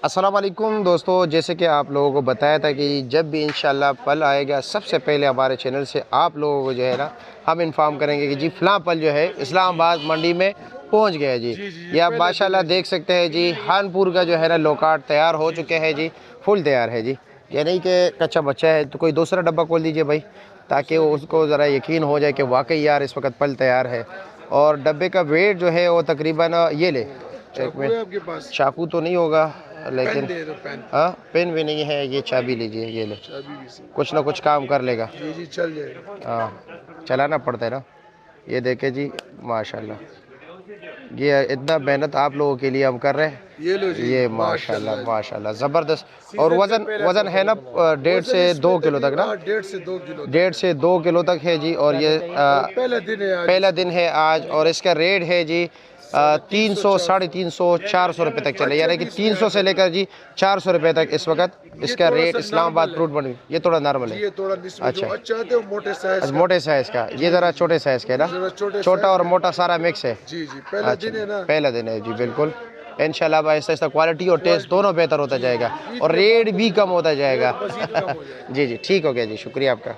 अस्सलाम वालेकुम दोस्तों, जैसे कि आप लोगों को बताया था कि जब भी इंशाल्लाह पल आएगा सबसे पहले हमारे चैनल से आप लोगों को जो है ना हम इन्फॉर्म करेंगे कि जी फ़लाँ पल जो है इस्लामाबाद मंडी में पहुंच गया जी। ये आप माशाल्लाह देख सकते हैं जी, हानपुर का जो है ना लोकाट तैयार हो चुके हैं जी, फुल तैयार है जी। ये नहीं कि कच्चा बच्चा है। तो कोई दूसरा डब्बा खोल दीजिए भाई, ताकि उसको ज़रा यकीन हो जाए कि वाकई यार इस वक्त पल तैयार है। और डब्बे का वेट जो है वो तकरीबन ये ले एक मिनट, आपके पास चाकू तो नहीं होगा लेकिन पेन दे दो पेन। हाँ, पेन भी नहीं है। ये चाबी लीजिए, ये ले, चाबी भी सही। कुछ ना कुछ काम कर लेगा। जी जी चल जाएगा। हाँ, चलाना पड़ता है ना। ये देखे जी माशाल्लाह, ये इतना मेहनत आप लोगों के लिए हम कर रहे हैं। ये लो जी ये माशाल्लाह माशाल्लाह ज़बरदस्त। और वज़न वज़न है ना 1.5 से 2 किलो तक ना, 1.5 से 2 किलो 1.5 से 2 किलो तक है जी। और ये पहला दिन है आज, और इसका रेट है जी 300, 350, 400 रुपये तक चले, यानी कि 300 से लेकर जी 400 रुपये तक इस वक्त इसका रेट इस्लामाबाद फ्रूट मंडी। ये थोड़ा नॉर्मल है। ये थोड़ा अच्छा, मोटे साइज मोटे साइज़ का, ये ज़रा छोटे साइज़ का ना, छोटा और मोटा सारा मिक्स है। जी जी पहला दिन है ना। पहला दिन है जी, बिल्कुल। इंशाल्लाह आहिस्ता आहिस्ता क्वालिटी और टेस्ट दोनों बेहतर होता जाएगा और रेट भी कम होता जाएगा। जी जी, ठीक हो गया जी, शुक्रिया आपका।